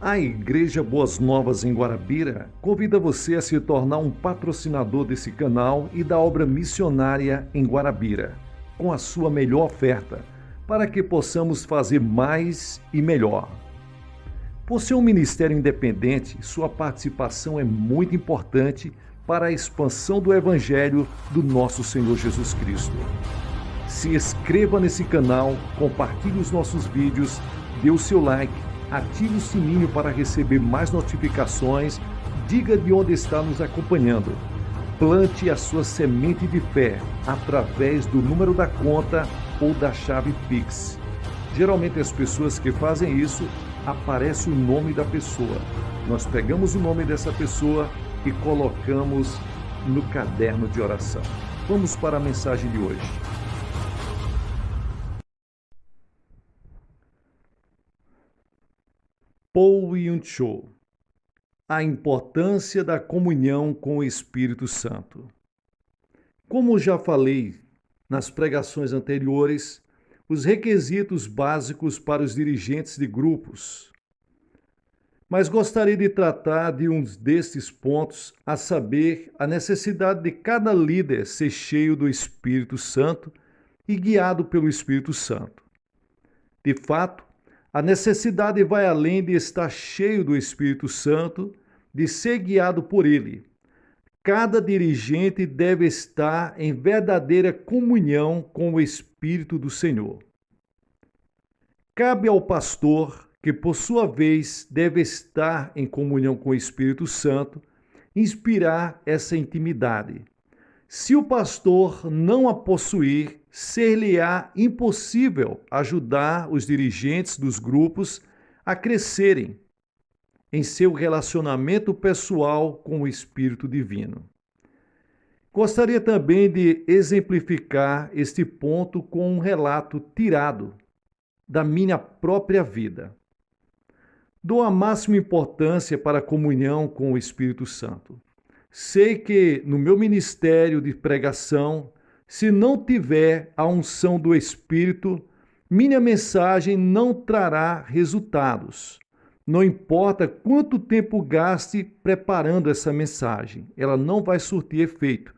A Igreja Boas Novas em Guarabira convida você a se tornar um patrocinador desse canal e da obra missionária em Guarabira, com a sua melhor oferta, para que possamos fazer mais e melhor. Por ser um ministério independente, sua participação é muito importante para a expansão do Evangelho do nosso Senhor Jesus Cristo. Se inscreva nesse canal, compartilhe os nossos vídeos, dê o seu like, ative o sininho para receber mais notificações, diga de onde está nos acompanhando. Plante a sua semente de fé através do número da conta ou da chave Pix. Geralmente as pessoas que fazem isso, aparece o nome da pessoa. Nós pegamos o nome dessa pessoa e colocamos no caderno de oração. Vamos para a mensagem de hoje. Paul Yun-Cho. A importância da comunhão com o Espírito Santo. Como já falei nas pregações anteriores, os requisitos básicos para os dirigentes de grupos. Mas gostaria de tratar de um destes pontos, a saber, a necessidade de cada líder ser cheio do Espírito Santo e guiado pelo Espírito Santo. De fato, a necessidade vai além de estar cheio do Espírito Santo, de ser guiado por ele. Cada dirigente deve estar em verdadeira comunhão com o Espírito do Senhor. Cabe ao pastor, que por sua vez deve estar em comunhão com o Espírito Santo, inspirar essa intimidade. Se o pastor não a possuir, ser-lhe-á impossível ajudar os dirigentes dos grupos a crescerem em seu relacionamento pessoal com o Espírito Divino. Gostaria também de exemplificar este ponto com um relato tirado da minha própria vida. Dou a máxima importância para a comunhão com o Espírito Santo. Sei que no meu ministério de pregação, se não tiver a unção do Espírito, minha mensagem não trará resultados. Não importa quanto tempo gaste preparando essa mensagem, ela não vai surtir efeito.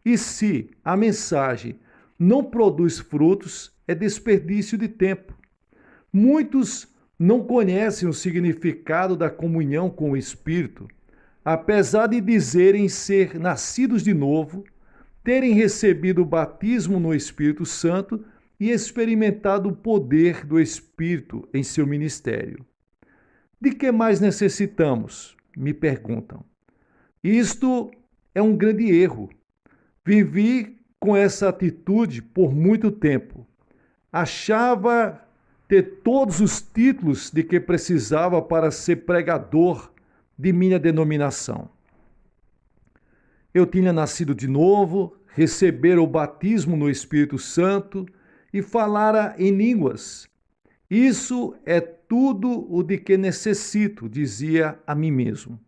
E se a mensagem não produz frutos, é desperdício de tempo. Muitos não conhecem o significado da comunhão com o Espírito, apesar de dizerem ser nascidos de novo, terem recebido o batismo no Espírito Santo e experimentado o poder do Espírito em seu ministério. De que mais necessitamos? Me perguntam. Isto é um grande erro. Vivi com essa atitude por muito tempo. Achava ter todos os títulos de que precisava para ser pregador de minha denominação. Eu tinha nascido de novo, recebera o batismo no Espírito Santo e falara em línguas. Isso é tudo o de que necessito, dizia a mim mesmo.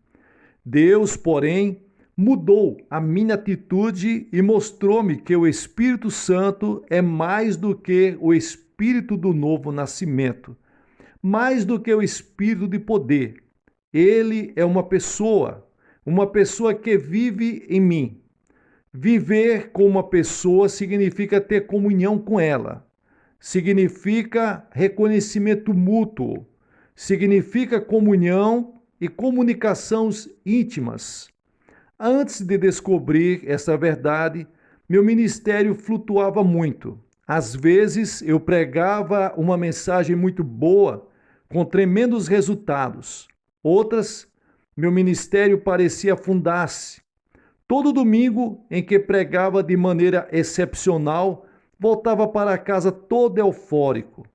Deus, porém, mudou a minha atitude e mostrou-me que o Espírito Santo é mais do que o Espírito do novo nascimento, mais do que o Espírito de poder. Ele é uma pessoa que vive em mim. Viver com uma pessoa significa ter comunhão com ela. Significa reconhecimento mútuo. Significa comunhão e comunicações íntimas. Antes de descobrir essa verdade, meu ministério flutuava muito. Às vezes eu pregava uma mensagem muito boa, com tremendos resultados. Outras, meu ministério parecia afundar-se. Todo domingo em que pregava de maneira excepcional, voltava para casa todo eufórico.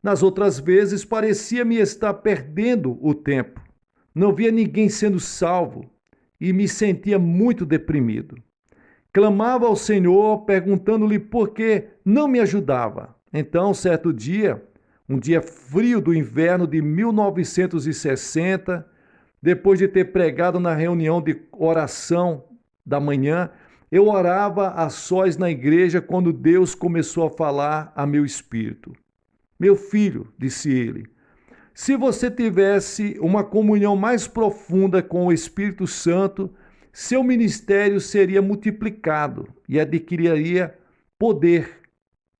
Nas outras vezes, parecia-me estar perdendo o tempo. Não via ninguém sendo salvo e me sentia muito deprimido. Clamava ao Senhor, perguntando-lhe por que não me ajudava. Então, certo dia, um dia frio do inverno de 1960, depois de ter pregado na reunião de oração da manhã, eu orava a sós na igreja quando Deus começou a falar a meu espírito. Meu filho, disse ele, Se você tivesse uma comunhão mais profunda com o Espírito Santo, seu ministério seria multiplicado e adquiriria poder.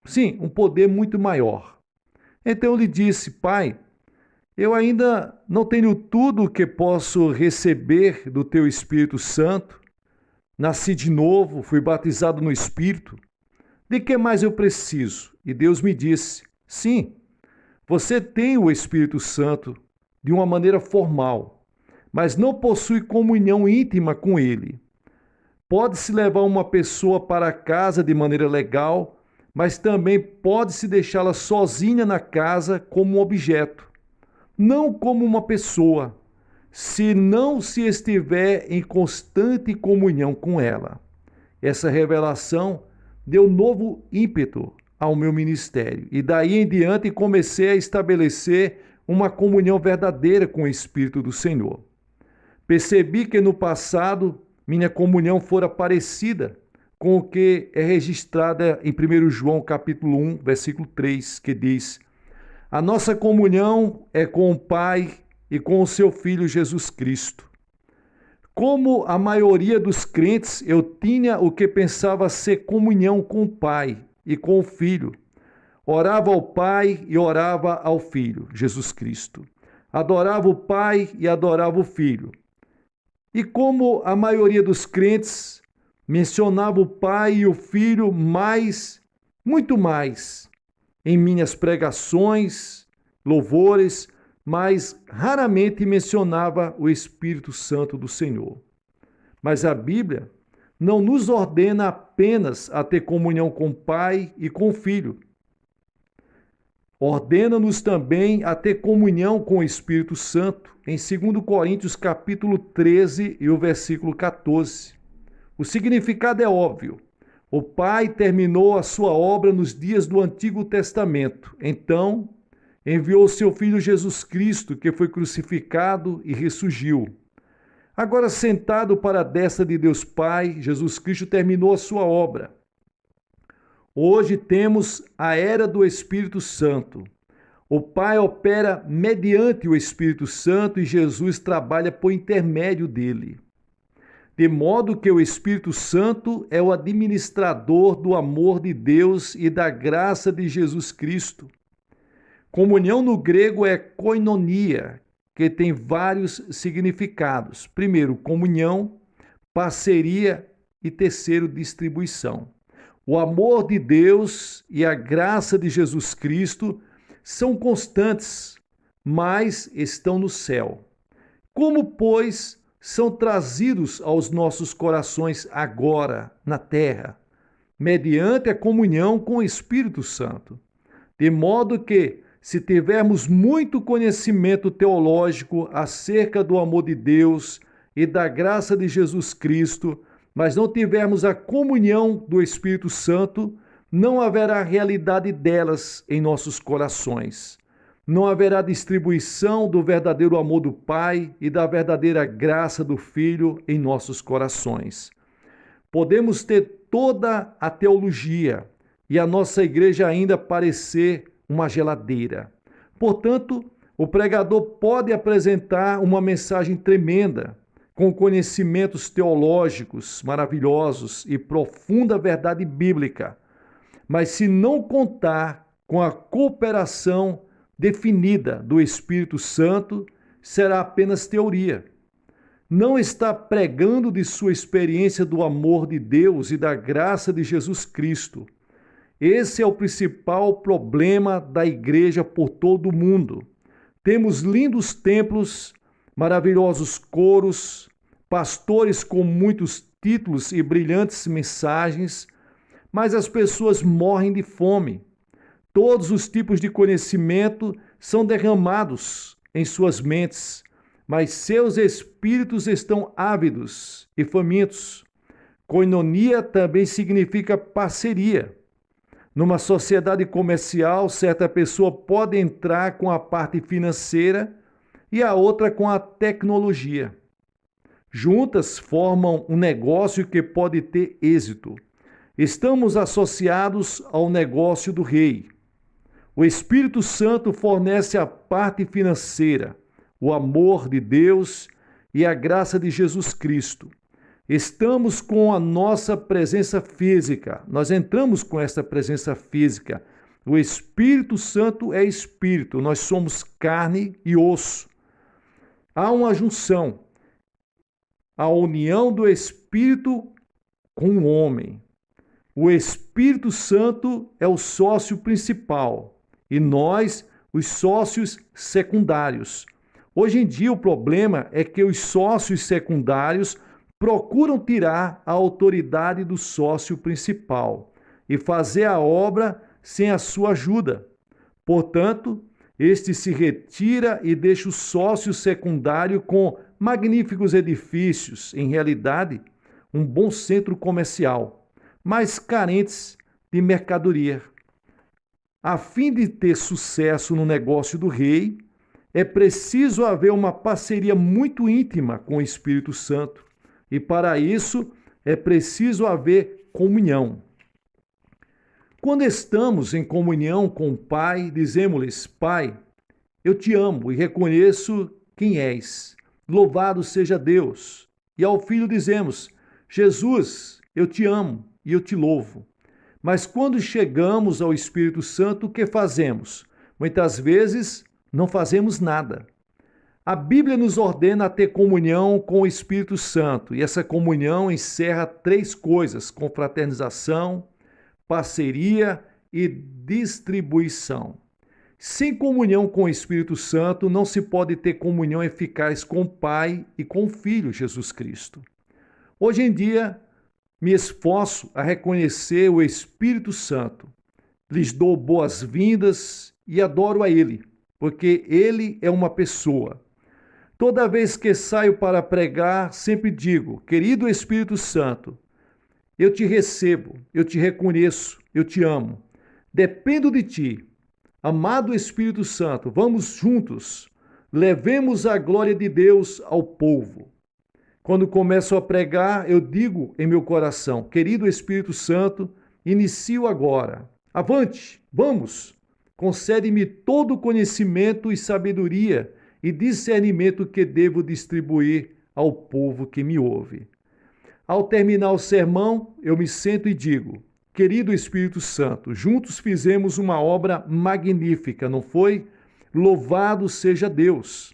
Sim, um poder muito maior. Então eu lhe disse: Pai, eu ainda não tenho tudo o que posso receber do teu Espírito Santo. Nasci de novo, fui batizado no Espírito. De que mais eu preciso? E Deus me disse: sim, você tem o Espírito Santo de uma maneira formal, mas não possui comunhão íntima com ele. Pode-se levar uma pessoa para casa de maneira legal, mas também pode-se deixá-la sozinha na casa como um objeto, não como uma pessoa, se não se estiver em constante comunhão com ela. Essa revelação deu novo ímpeto ao meu ministério e daí em diante comecei a estabelecer uma comunhão verdadeira com o Espírito do Senhor. Percebi que no passado minha comunhão fora parecida com o que é registrada em 1 João capítulo 1, versículo 3, que diz: a nossa comunhão é com o Pai e com o seu Filho Jesus Cristo. Como a maioria dos crentes, eu tinha o que pensava ser comunhão com o Pai e com o Filho. Orava ao Pai e orava ao Filho, Jesus Cristo. Adorava o Pai e adorava o Filho. E como a maioria dos crentes, mencionava o Pai e o Filho mais, muito mais, em minhas pregações, louvores, mas raramente mencionava o Espírito Santo do Senhor. Mas a Bíblia não nos ordena apenas a ter comunhão com o Pai e com o Filho. Ordena-nos também a ter comunhão com o Espírito Santo, em 2 Coríntios capítulo 13 e o versículo 14. O significado é óbvio. O Pai terminou a sua obra nos dias do Antigo Testamento. Então, enviou seu Filho Jesus Cristo, que foi crucificado e ressurgiu. Agora, sentado para a destra de Deus Pai, Jesus Cristo terminou a sua obra. Hoje temos a era do Espírito Santo. O Pai opera mediante o Espírito Santo e Jesus trabalha por intermédio dele. De modo que o Espírito Santo é o administrador do amor de Deus e da graça de Jesus Cristo. Comunhão no grego é koinonia, que tem vários significados. Primeiro, comunhão, parceria e terceiro, distribuição. O amor de Deus e a graça de Jesus Cristo são constantes, mas estão no céu. Como, pois, são trazidos aos nossos corações agora, na terra, mediante a comunhão com o Espírito Santo? De modo que, se tivermos muito conhecimento teológico acerca do amor de Deus e da graça de Jesus Cristo, mas não tivermos a comunhão do Espírito Santo, não haverá realidade delas em nossos corações. Não haverá distribuição do verdadeiro amor do Pai e da verdadeira graça do Filho em nossos corações. Podemos ter toda a teologia e a nossa igreja ainda parecer uma geladeira. Portanto, o pregador pode apresentar uma mensagem tremenda, com conhecimentos teológicos maravilhosos e profunda verdade bíblica, mas se não contar com a cooperação definida do Espírito Santo, será apenas teoria. Não está pregando de sua experiência do amor de Deus e da graça de Jesus Cristo. Esse é o principal problema da igreja por todo o mundo. Temos lindos templos, maravilhosos coros, pastores com muitos títulos e brilhantes mensagens, mas as pessoas morrem de fome. Todos os tipos de conhecimento são derramados em suas mentes, mas seus espíritos estão ávidos e famintos. Koinonia também significa parceria. Numa sociedade comercial, certa pessoa pode entrar com a parte financeira e a outra com a tecnologia. Juntas formam um negócio que pode ter êxito. Estamos associados ao negócio do rei. O Espírito Santo fornece a parte financeira, o amor de Deus e a graça de Jesus Cristo. Estamos com a nossa presença física, nós entramos com essa presença física. O Espírito Santo é Espírito, nós somos carne e osso. Há uma junção, a união do Espírito com o homem. O Espírito Santo é o sócio principal e nós, os sócios secundários. Hoje em dia, o problema é que os sócios secundários procuram tirar a autoridade do sócio principal e fazer a obra sem a sua ajuda. Portanto, este se retira e deixa o sócio secundário com magníficos edifícios, em realidade, um bom centro comercial, mas carentes de mercadoria. A fim de ter sucesso no negócio do rei, é preciso haver uma parceria muito íntima com o Espírito Santo. E para isso é preciso haver comunhão. Quando estamos em comunhão com o Pai, dizemos-lhes: Pai, eu te amo e reconheço quem és. Louvado seja Deus. E ao Filho dizemos: Jesus, eu te amo e eu te louvo. Mas quando chegamos ao Espírito Santo, o que fazemos? Muitas vezes não fazemos nada. A Bíblia nos ordena a ter comunhão com o Espírito Santo, e essa comunhão encerra 3 coisas: confraternização, parceria e distribuição. Sem comunhão com o Espírito Santo, não se pode ter comunhão eficaz com o Pai e com o Filho, Jesus Cristo. Hoje em dia, me esforço a reconhecer o Espírito Santo. Lhes dou boas-vindas e adoro a Ele, porque Ele é uma pessoa. Toda vez que saio para pregar, sempre digo: querido Espírito Santo, eu te recebo, eu te reconheço, eu te amo. Dependo de ti. Amado Espírito Santo, vamos juntos, levemos a glória de Deus ao povo. Quando começo a pregar, eu digo em meu coração: querido Espírito Santo, inicio agora. Avante, vamos! Concede-me todo o conhecimento e sabedoria e discernimento que devo distribuir ao povo que me ouve. Ao terminar o sermão, eu me sento e digo: querido Espírito Santo, juntos fizemos uma obra magnífica, não foi? Louvado seja Deus!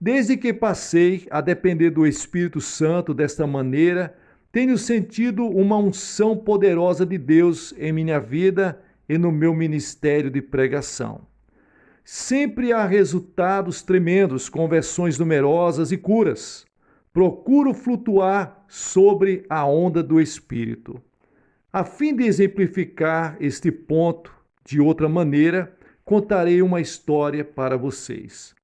Desde que passei a depender do Espírito Santo desta maneira, tenho sentido uma unção poderosa de Deus em minha vida e no meu ministério de pregação. Sempre há resultados tremendos, conversões numerosas e curas. Procuro flutuar sobre a onda do Espírito. A fim de exemplificar este ponto de outra maneira, contarei uma história para vocês.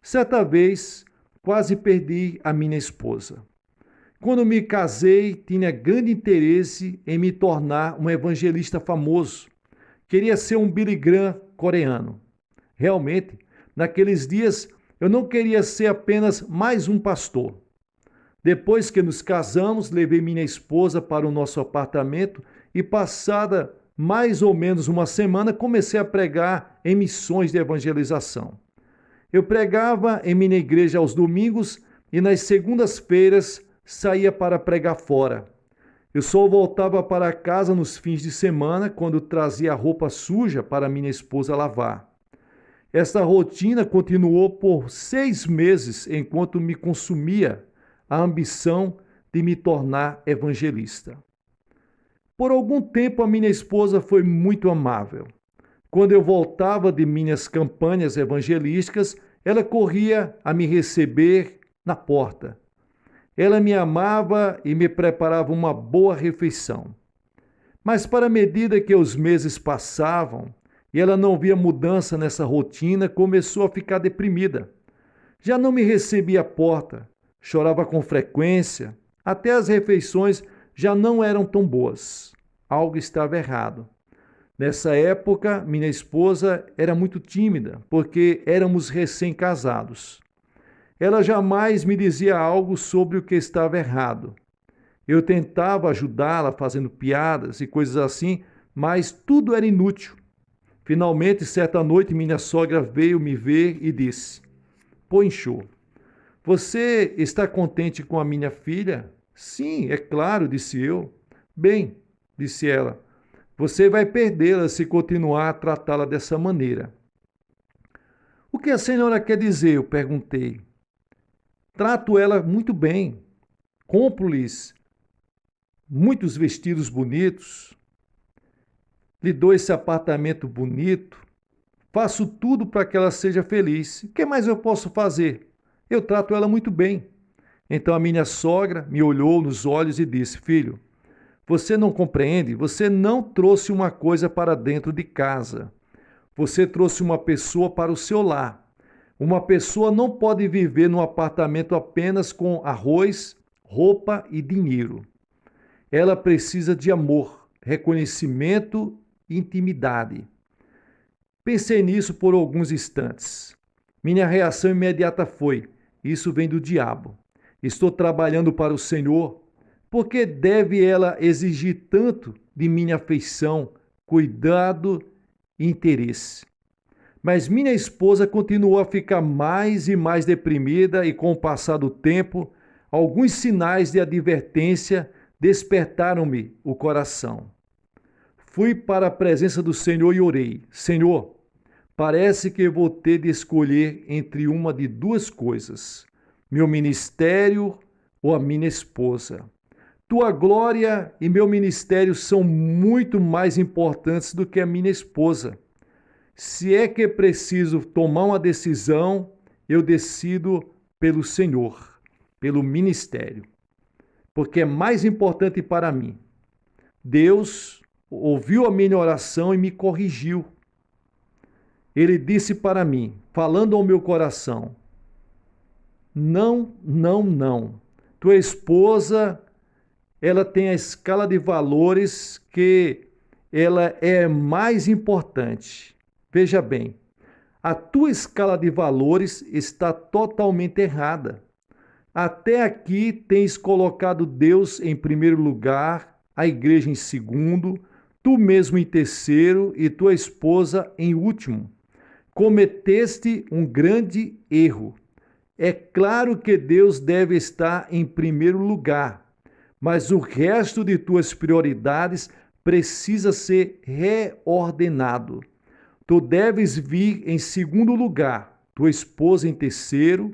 Certa vez, quase perdi a minha esposa. Quando me casei, tinha grande interesse em me tornar um evangelista famoso. Queria ser um Billy Graham coreano. Realmente, naqueles dias, eu não queria ser apenas mais um pastor. Depois que nos casamos, levei minha esposa para o nosso apartamento e, passada mais ou menos uma semana, comecei a pregar em missões de evangelização. Eu pregava em minha igreja aos domingos e nas segundas-feiras saía para pregar fora. Eu só voltava para casa nos fins de semana, quando trazia a roupa suja para minha esposa lavar. Esta rotina continuou por 6 meses, enquanto me consumia a ambição de me tornar evangelista. Por algum tempo, a minha esposa foi muito amável. Quando eu voltava de minhas campanhas evangelísticas, ela corria a me receber na porta. Ela me amava e me preparava uma boa refeição. Mas, para a medida que os meses passavam e ela não via mudança nessa rotina, começou a ficar deprimida. Já não me recebia à porta, chorava com frequência, até as refeições já não eram tão boas. Algo estava errado. Nessa época, minha esposa era muito tímida, porque éramos recém-casados. Ela jamais me dizia algo sobre o que estava errado. Eu tentava ajudá-la fazendo piadas e coisas assim, mas tudo era inútil. Finalmente, certa noite, minha sogra veio me ver e disse: Poinchô, você está contente com a minha filha? Sim, é claro, disse eu. Bem, disse ela, você vai perdê-la se continuar a tratá-la dessa maneira. O que a senhora quer dizer? Eu perguntei. Trato ela muito bem. Compro-lhes muitos vestidos bonitos. Lhe dou esse apartamento bonito. Faço tudo para que ela seja feliz. O que mais eu posso fazer? Eu trato ela muito bem. Então a minha sogra me olhou nos olhos e disse: Filho, você não compreende? Você não trouxe uma coisa para dentro de casa. Você trouxe uma pessoa para o seu lar. Uma pessoa não pode viver num apartamento apenas com arroz, roupa e dinheiro. Ela precisa de amor, reconhecimento e intimidade. Pensei nisso por alguns instantes. Minha reação imediata foi: isso vem do diabo. Estou trabalhando para o Senhor. Por que deve ela exigir tanto de minha afeição, cuidado e interesse? Mas minha esposa continuou a ficar mais e mais deprimida e, com o passar do tempo, alguns sinais de advertência despertaram-me o coração. Fui para a presença do Senhor e orei: Senhor, parece que vou ter de escolher entre uma de duas coisas: meu ministério ou a minha esposa. Tua glória e meu ministério são muito mais importantes do que a minha esposa. Se é que é preciso tomar uma decisão, eu decido pelo Senhor, pelo ministério, porque é mais importante para mim. Deus ouviu a minha oração e me corrigiu. Ele disse para mim, falando ao meu coração: não, não, não. Tua esposa, ela tem a escala de valores que ela é mais importante. Veja bem, a tua escala de valores está totalmente errada. Até aqui tens colocado Deus em primeiro lugar, a igreja em segundo, tu mesmo em terceiro e tua esposa em último. Cometeste um grande erro. É claro que Deus deve estar em primeiro lugar, mas o resto de tuas prioridades precisa ser reordenado. Tu deves vir em segundo lugar, tua esposa em terceiro.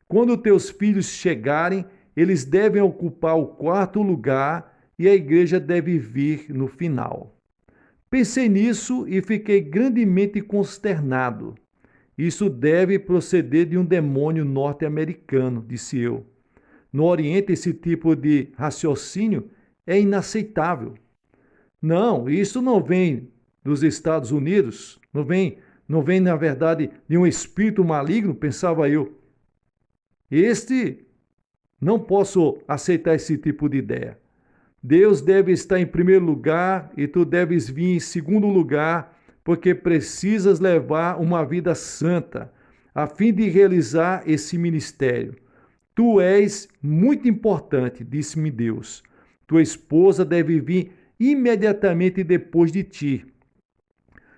Quando teus filhos chegarem, eles devem ocupar o quarto lugar e a igreja deve vir no final. Pensei nisso e fiquei grandemente consternado. Isso deve proceder de um demônio norte-americano, disse eu. No Oriente, esse tipo de raciocínio é inaceitável. Não, isso não vem dos Estados Unidos, não vem, na verdade, de um espírito maligno, pensava eu. Não posso aceitar esse tipo de ideia. Deus deve estar em primeiro lugar e tu deves vir em segundo lugar, porque precisas levar uma vida santa, a fim de realizar esse ministério. Tu és muito importante, disse-me Deus. Tua esposa deve vir imediatamente depois de ti.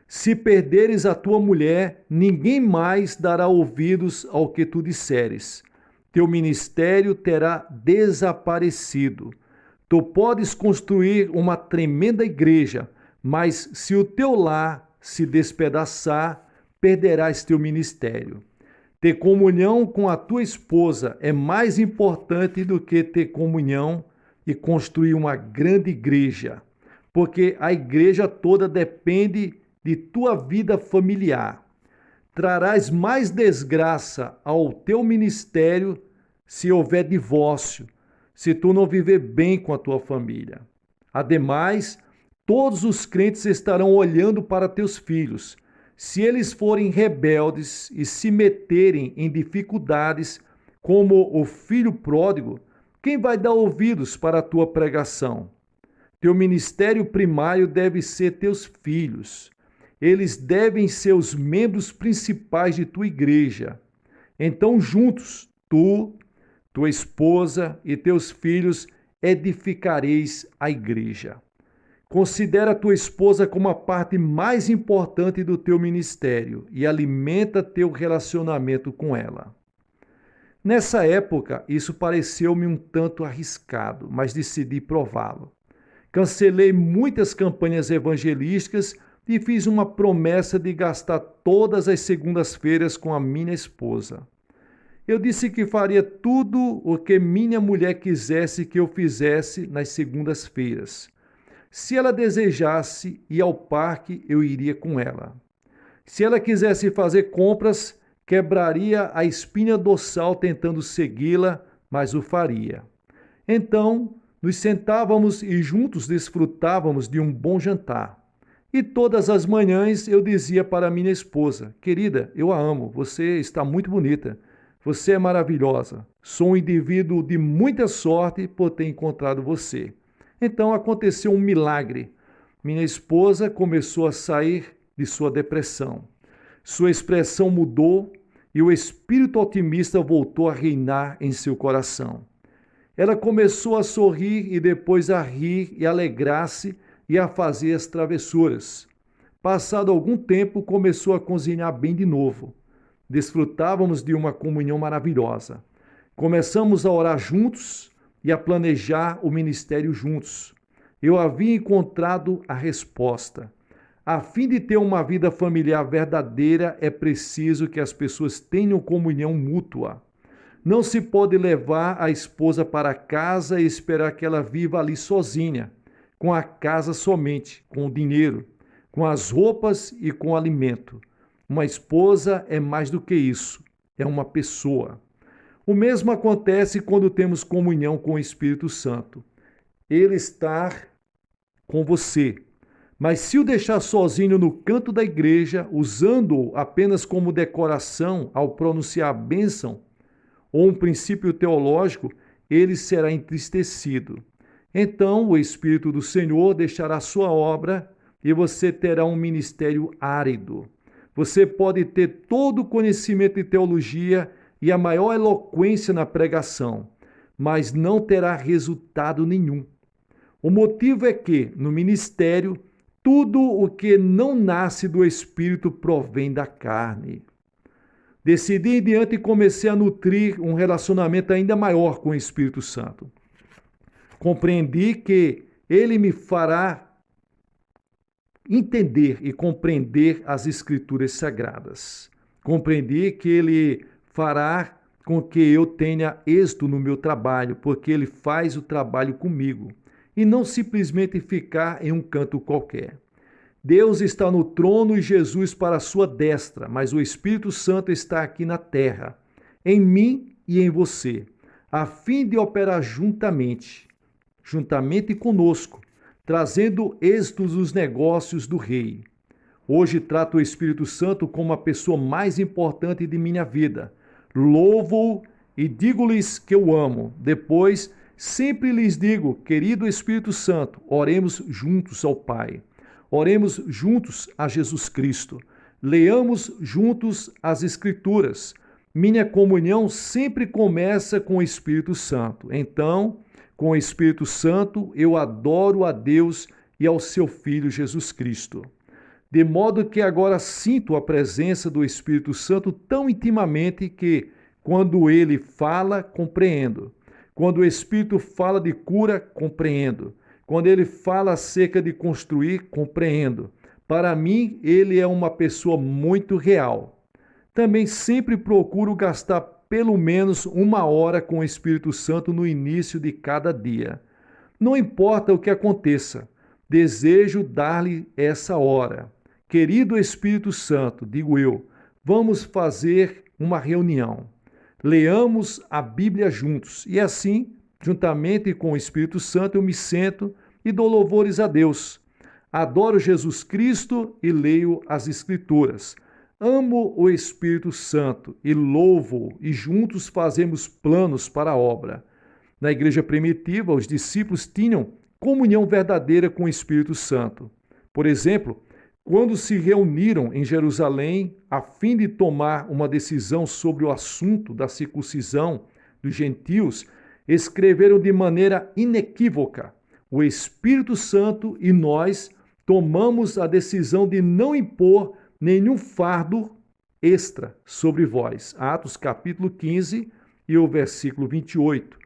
Se perderes a tua mulher, ninguém mais dará ouvidos ao que tu disseres. Teu ministério terá desaparecido. Tu podes construir uma tremenda igreja, mas se o teu lar se despedaçar, perderás teu ministério. Ter comunhão com a tua esposa é mais importante do que ter comunhão e construir uma grande igreja, porque a igreja toda depende de tua vida familiar. Trarás mais desgraça ao teu ministério se houver divórcio, se tu não viver bem com a tua família. Ademais, todos os crentes estarão olhando para teus filhos. Se eles forem rebeldes e se meterem em dificuldades, como o filho pródigo, quem vai dar ouvidos para a tua pregação? Teu ministério primário deve ser teus filhos. Eles devem ser os membros principais de tua igreja. Então, juntos, tu, tua esposa e teus filhos edificareis a igreja. Considera a tua esposa como a parte mais importante do teu ministério e alimenta teu relacionamento com ela. Nessa época, isso pareceu-me um tanto arriscado, mas decidi prová-lo. Cancelei muitas campanhas evangelísticas e fiz uma promessa de gastar todas as segundas-feiras com a minha esposa. Eu disse que faria tudo o que minha mulher quisesse que eu fizesse nas segundas-feiras. Se ela desejasse ir ao parque, eu iria com ela. Se ela quisesse fazer compras, quebraria a espinha dorsal tentando segui-la, mas o faria. Então, nos sentávamos e juntos desfrutávamos de um bom jantar. E todas as manhãs eu dizia para minha esposa: querida, eu a amo, você está muito bonita, você é maravilhosa, sou um indivíduo de muita sorte por ter encontrado você. Então aconteceu um milagre. Minha esposa começou a sair de sua depressão. Sua expressão mudou e o espírito otimista voltou a reinar em seu coração. Ela começou a sorrir e depois a rir e alegrar-se e a fazer as travessuras. Passado algum tempo, começou a cozinhar bem de novo. Desfrutávamos de uma comunhão maravilhosa. Começamos a orar juntos e a planejar o ministério juntos. Eu havia encontrado a resposta. A fim de ter uma vida familiar verdadeira, é preciso que as pessoas tenham comunhão mútua. Não se pode levar a esposa para casa e esperar que ela viva ali sozinha, com a casa somente, com o dinheiro, com as roupas e com o alimento. Uma esposa é mais do que isso, é uma pessoa. O mesmo acontece quando temos comunhão com o Espírito Santo. Ele está com você. Mas se o deixar sozinho no canto da igreja, usando-o apenas como decoração ao pronunciar a bênção ou um princípio teológico, ele será entristecido. Então o Espírito do Senhor deixará sua obra e você terá um ministério árido. Você pode ter todo o conhecimento de teologia e a maior eloquência na pregação, mas não terá resultado nenhum. O motivo é que, no ministério, tudo o que não nasce do Espírito provém da carne. Decidi em diante e comecei a nutrir um relacionamento ainda maior com o Espírito Santo. Compreendi que ele me fará entender e compreender as Escrituras Sagradas. Compreendi que ele fará com que eu tenha êxito no meu trabalho, porque ele faz o trabalho comigo, e não simplesmente ficar em um canto qualquer. Deus está no trono e Jesus para a sua destra, mas o Espírito Santo está aqui na terra, em mim e em você, a fim de operar juntamente conosco, trazendo êxitos nos negócios do Rei. Hoje trato o Espírito Santo como a pessoa mais importante de minha vida. Louvo-o e digo-lhes que eu amo. Depois, sempre lhes digo, querido Espírito Santo, oremos juntos ao Pai. Oremos juntos a Jesus Cristo. Leamos juntos as Escrituras. Minha comunhão sempre começa com o Espírito Santo. Então, com o Espírito Santo, eu adoro a Deus e ao seu Filho Jesus Cristo. De modo que agora sinto a presença do Espírito Santo tão intimamente que, quando ele fala, compreendo. Quando o Espírito fala de cura, compreendo. Quando ele fala acerca de construir, compreendo. Para mim, ele é uma pessoa muito real. Também sempre procuro gastar pelo menos 1 hora com o Espírito Santo no início de cada dia. Não importa o que aconteça, desejo dar-lhe essa hora. Querido Espírito Santo, digo eu, vamos fazer uma reunião. Leamos a Bíblia juntos e assim, juntamente com o Espírito Santo, eu me sento e dou louvores a Deus. Adoro Jesus Cristo e leio as Escrituras. Amo o Espírito Santo e louvo-o e juntos fazemos planos para a obra. Na igreja primitiva, os discípulos tinham comunhão verdadeira com o Espírito Santo. Por exemplo, quando se reuniram em Jerusalém a fim de tomar uma decisão sobre o assunto da circuncisão dos gentios, escreveram de maneira inequívoca: O Espírito Santo e nós tomamos a decisão de não impor nenhum fardo extra sobre vós. Atos capítulo 15 e o versículo 28.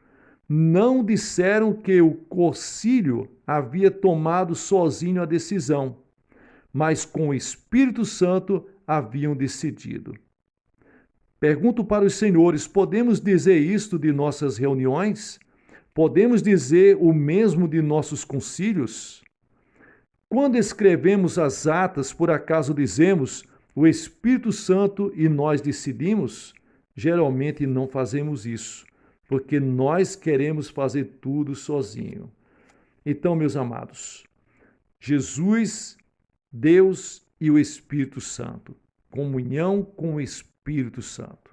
Não disseram que o concílio havia tomado sozinho a decisão, mas com o Espírito Santo haviam decidido. Pergunto para os senhores, podemos dizer isto de nossas reuniões? Podemos dizer o mesmo de nossos concílios? Quando escrevemos as atas, por acaso dizemos o Espírito Santo e nós decidimos? Geralmente não fazemos isso, porque nós queremos fazer tudo sozinho. Então, meus amados, Jesus, Deus e o Espírito Santo. Comunhão com o Espírito Santo.